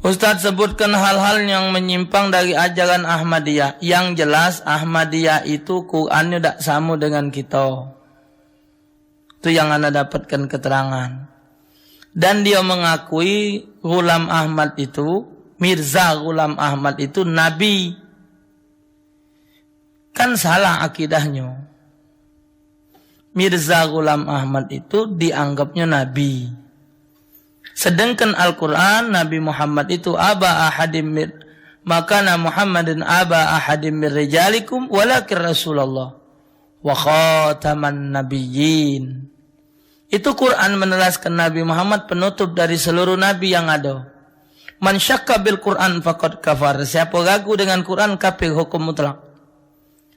Ustaz sebutkan hal-hal yang menyimpang dari ajaran Ahmadiyah. Yang jelas Ahmadiyah itu Qurannya tidak sama dengan kita. Itu yang anda dapatkan keterangan. Dan dia mengakui Ghulam Ahmad itu, Mirza Ghulam Ahmad itu Nabi. Kan salah akidahnya. Mirza Ghulam Ahmad itu dianggapnya Nabi. Sedangkan Al-Quran Nabi Muhammad itu aba ahadim mir, makana Muhammadin aba ahadim mir rijalikum walakin Rasulullah wa khataman nabiyyin. Itu Quran menelaskan Nabi Muhammad penutup dari seluruh nabi yang ada. Man syakka bil Quran faqad kafar. Siapa ragu dengan Quran kafir hukum mutlak.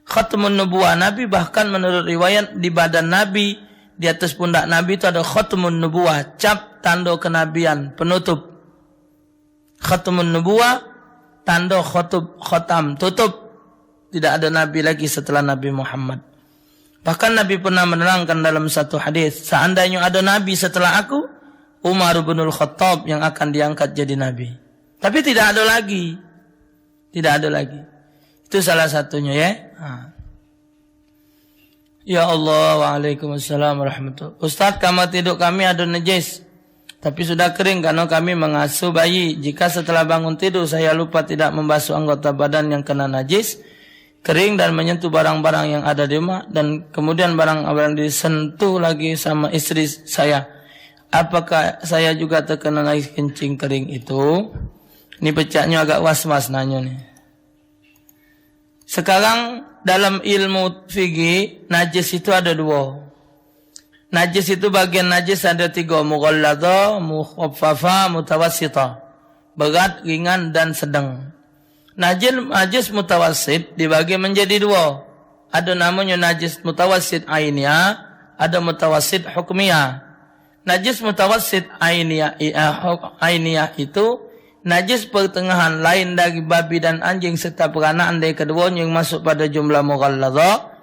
Khatmun nubuwah Nabi, bahkan menurut riwayat di badan Nabi, di atas pundak Nabi itu ada khatmun nubuwah, cap tanda kenabian, penutup. Khatmun nubuwah, tanda khatam, tutup. Tidak ada Nabi lagi setelah Nabi Muhammad. Bahkan Nabi pernah menerangkan dalam satu hadis, seandainya ada Nabi setelah aku, Umar bin Khattab yang akan diangkat jadi Nabi. Tapi tidak ada lagi. Tidak ada lagi. Itu salah satunya ya. Ya Allah, waalaikumsalam warahmatullahi. Ustaz, kamar tidur kami ada najis, tapi sudah kering karena kami mengasuh bayi. Jika setelah bangun tidur saya lupa tidak membasuh anggota badan yang kena najis, kering dan menyentuh barang-barang yang ada di rumah, dan kemudian barang-barang disentuh lagi sama istri saya, apakah saya juga terkena najis kencing kering itu? Ini pecahnya agak was-was nanya nih. Sekarang dalam ilmu fikih najis itu ada dua. Najis itu bagian najis ada tiga, mughalladha, mukhaffafa, mutawassita. Berat, ringan dan sedang. Najis mutawassit dibagi menjadi dua. Ada namanya najis mutawassit ainiyah, ada mutawassit hukmiyah. Najis mutawassit ainiyah itu najis pertengahan lain dari babi dan anjing serta peranaan dari keduanya yang masuk pada jumlah mughalladha.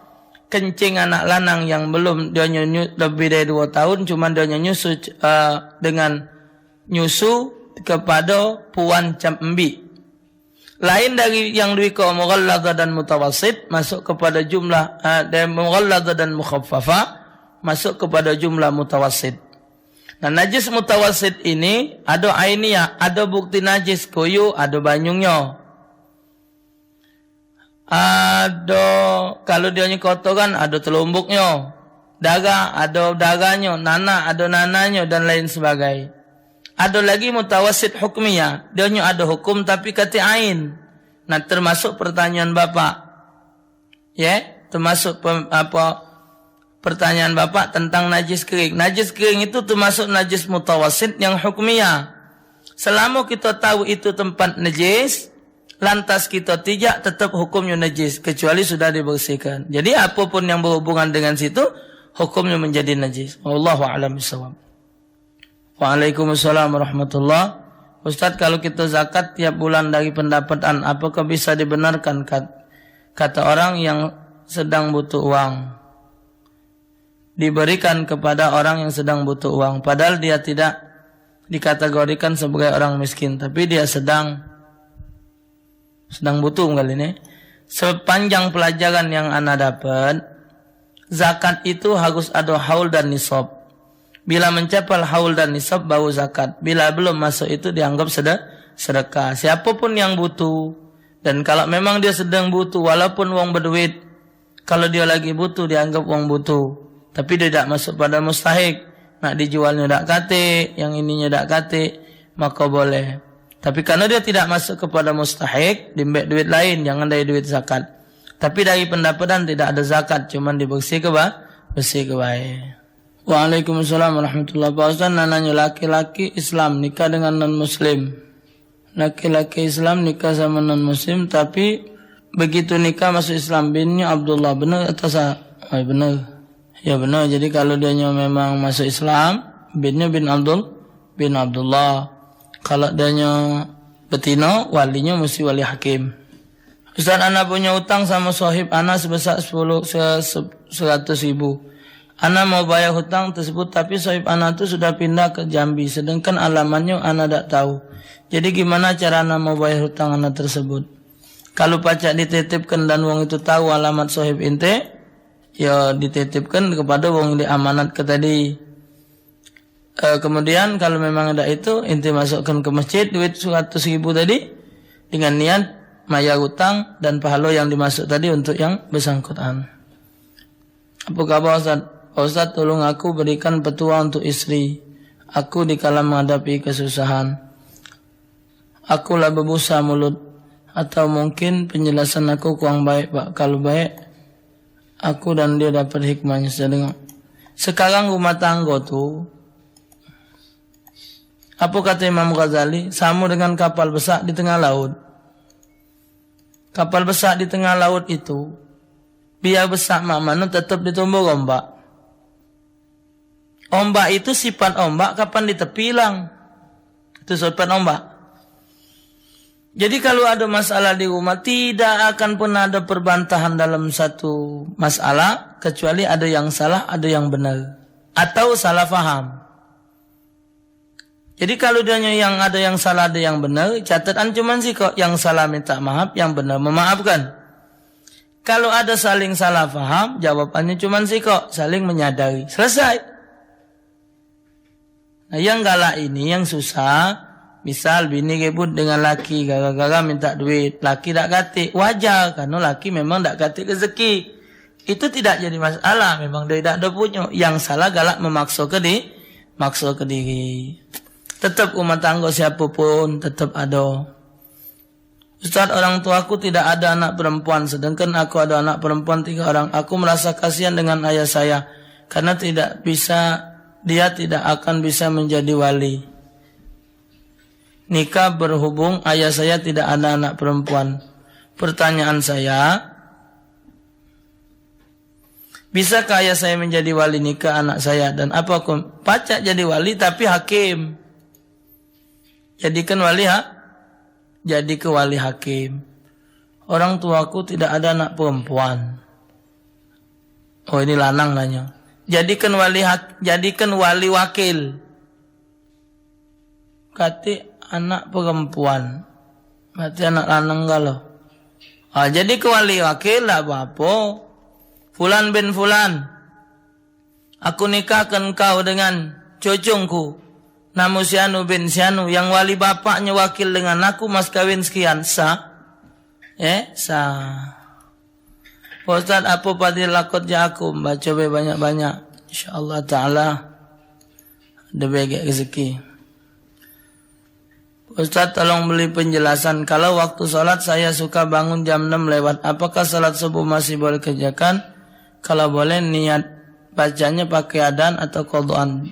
Kencing anak lanang yang belum dia lebih dari 2 tahun, cuma dia nyusu dengan nyusu kepada puan cambi. Lain dari yang dikau mughalladha dan mutawassit masuk kepada jumlah dari mughalladha dan mukhaffafa masuk kepada jumlah mutawassit. Nah, najis mutawassit ini ada ainiyah, ada bukti najis koyo, ada banyungnya. Ada kalau dia kotoran ada telumbuknya. Darah ada darahnya, nanah ada nananya dan lain sebagainya. Ada lagi mutawassit hukmiyah, dia ada hukum tapi kata ain. Nah, termasuk pertanyaan Bapak. Ya, termasuk pertanyaan Bapak tentang najis kering. Najis kering itu termasuk najis mutawassit yang hukmiyah. Selama kita tahu itu tempat najis, lantas kita tidak, tetap hukumnya najis kecuali sudah dibersihkan. Jadi apapun yang berhubungan dengan situ, hukumnya menjadi najis. Wallahu a'lam bishawab. Waalaikumsalam warahmatullahi. Ustaz, kalau kita zakat tiap bulan dari pendapatan, apakah bisa dibenarkan kata orang yang sedang butuh uang? Diberikan kepada orang yang sedang butuh uang, padahal dia tidak dikategorikan sebagai orang miskin, tapi dia sedang butuh kali ini. Sepanjang pelajaran yang ana dapat, zakat itu harus ada haul dan nisab. Bila mencapai haul dan nisab baru zakat. Bila belum masuk itu dianggap sedekah. Siapapun yang butuh, dan kalau memang dia sedang butuh, walaupun uang berduit, kalau dia lagi butuh dianggap uang butuh. Tapi dia tidak masuk pada mustahik. Nak dijualnya tak kate, yang ininya tak kate, maka boleh. Tapi karena dia tidak masuk kepada mustahik, diambil duit lain, jangan dari duit zakat. Tapi dari pendapatan tidak ada zakat, cuma bersih ke baik. Waalaikumsalam warahmatullahi wabarakatuh. Pak Ustaz, nanya laki-laki Islam nikah dengan non-muslim. Laki-laki Islam nikah sama non-muslim, tapi begitu nikah masuk Islam, binnya Abdullah. Benar atau salah? Benar. Ya benar, jadi kalau dia memang masuk Islam, binnya bin Abdullah. Kalau dia betina, walinya mesti wali hakim. Ustaz, anak punya utang sama sahib anak sebesar 100 ribu. Ana mau bayar hutang tersebut tapi sohib ana itu sudah pindah ke Jambi, sedangkan alamatnya ana tidak tahu. Jadi gimana cara ana mau bayar hutang ana tersebut? Kalau pacak dititipkan dan wong itu tahu alamat sohib inte, ya dititipkan kepada wong yang diamanat ke tadi. Kemudian kalau memang ada itu, inte masukkan ke masjid duit 100.000 tadi dengan niat bayar hutang dan pahala yang dimasuk tadi untuk yang bersangkutan. Apa kabar Ustaz? Ustaz, tolong aku berikan petua untuk istri aku di kala menghadapi kesusahan. Akulah berbusa mulut, atau mungkin penjelasan aku kurang baik Pak. Kalau baik, aku dan dia dapat hikmahnya. Sekarang rumah tangga tuh, apa kata Imam Ghazali? Sama dengan kapal besar di tengah laut. Kapal besar di tengah laut itu, biar besar mana tetap ditumbuk ombak. Ombak itu sifat ombak kapan di tepi hilang. Itu sifat ombak. Jadi kalau ada masalah di rumah, tidak akan pernah ada perbantahan dalam satu masalah, kecuali ada yang salah, ada yang benar. Atau salah faham. Jadi kalau dia yang ada yang salah, ada yang benar, catatan cuman sih kok yang salah minta maaf, yang benar memaafkan. Kalau ada saling salah faham, jawabannya cuman sih kok saling menyadari. Selesai. Nah, yang galak ini yang susah, misal bini ribut dengan laki gara-gara minta duit, laki tak katik, wajar karena laki memang tak katik rezeki. Itu tidak jadi masalah, memang dia tak ada punya. Yang salah galak memaksa ke diri. Tetap rumah tangga siapapun tetap ada. Ustaz, orang tuaku tidak ada anak perempuan, sedangkan aku ada anak perempuan 3 orang. Aku merasa kasihan dengan ayah saya karena dia tidak akan bisa menjadi wali nikah berhubung ayah saya tidak ada anak perempuan. Pertanyaan saya, bisakah ayah saya menjadi wali nikah anak saya? Dan apa aku pacak jadi wali tapi hakim? Jadikan wali jadi ke wali hakim. Orang tuaku tidak ada anak perempuan. Oh, ini lanang nanya. Jadikan wali wakil. Kati anak perempuan. Berarti anak lanang galau. Jadi ke wali wakil lah apa? Fulan bin Fulan, aku nikahkan kau dengan cucungku. Namu Sianu bin Sianu, yang wali bapaknya wakil dengan aku, mas kawin sekian. Sah? Sah. Ustaz, apa fadilah khutbah aku? Baca banyak-banyak. InsyaAllah ta'ala ada banyak rezeki. Ustaz, tolong beri penjelasan. Kalau waktu sholat saya suka bangun jam 6 lewat. Apakah sholat subuh masih boleh kerjakan? Kalau boleh, niat bacanya pakai adan atau qadhaan.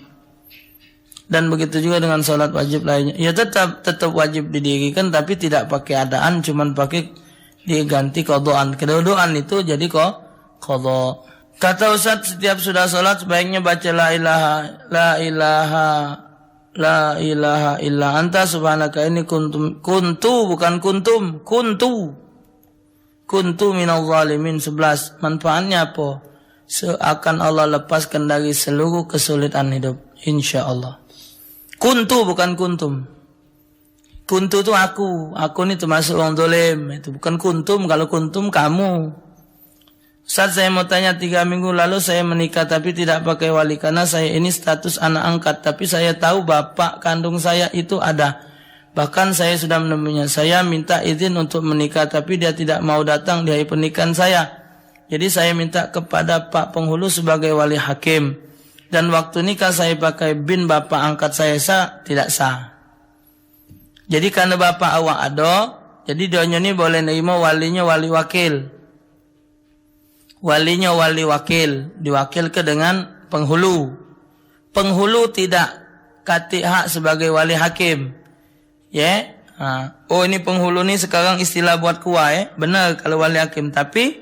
Dan begitu juga dengan sholat wajib lainnya. Ya tetap wajib didirikan, tapi tidak pakai adaan, cuman pakai diganti qadhaan. Kedudukan itu jadi qadha. Kata Ustaz, setiap sudah sholat sebaiknya baca la ilaha illa anta subhanaka ini kuntu minal zalimin. 11. Manfaatnya apa? Seakan Allah lepaskan dari seluruh kesulitan hidup, insyaallah. Kuntu bukan kuntum. Kuntu itu aku ini termasuk orang zalim. Itu bukan kuntum. Kalau kuntum kamu. Ustaz, saya mau tanya, 3 minggu lalu saya menikah tapi tidak pakai wali karena saya ini status anak angkat. Tapi saya tahu bapak kandung saya itu ada. Bahkan saya sudah menemuinya. Saya minta izin untuk menikah tapi dia tidak mau datang di hari pernikahan saya. Jadi saya minta kepada Pak Penghulu sebagai wali hakim. Dan waktu nikah saya pakai bin bapak angkat saya, tidak sah. Jadi karena bapak awak ada, jadi dia ini boleh nerima walinya wali wakil. Walinya wali wakil, diwakil ke dengan penghulu. Penghulu tidak kati hak sebagai wali hakim. Ya. Oh, ini penghulu ni sekarang istilah buat kuah, benar kalau wali hakim, tapi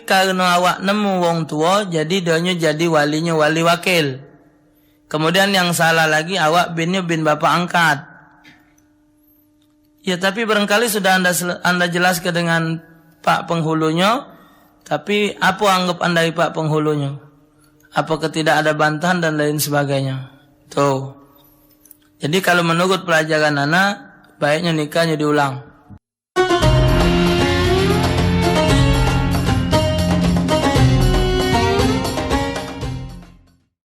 karena awak nemu wong tua, jadi doanya jadi walinya wali wakil. Kemudian yang salah lagi, awak binnya bin bapak angkat. Ya, tapi barangkali sudah anda jelaskan dengan Pak penghulunya, Tapi apa anggapan dari Pak penghulunya? Apakah tidak ada bantahan dan lain sebagainya? Tuh. Jadi kalau menurut pelajaran anak, baiknya nikahnya diulang.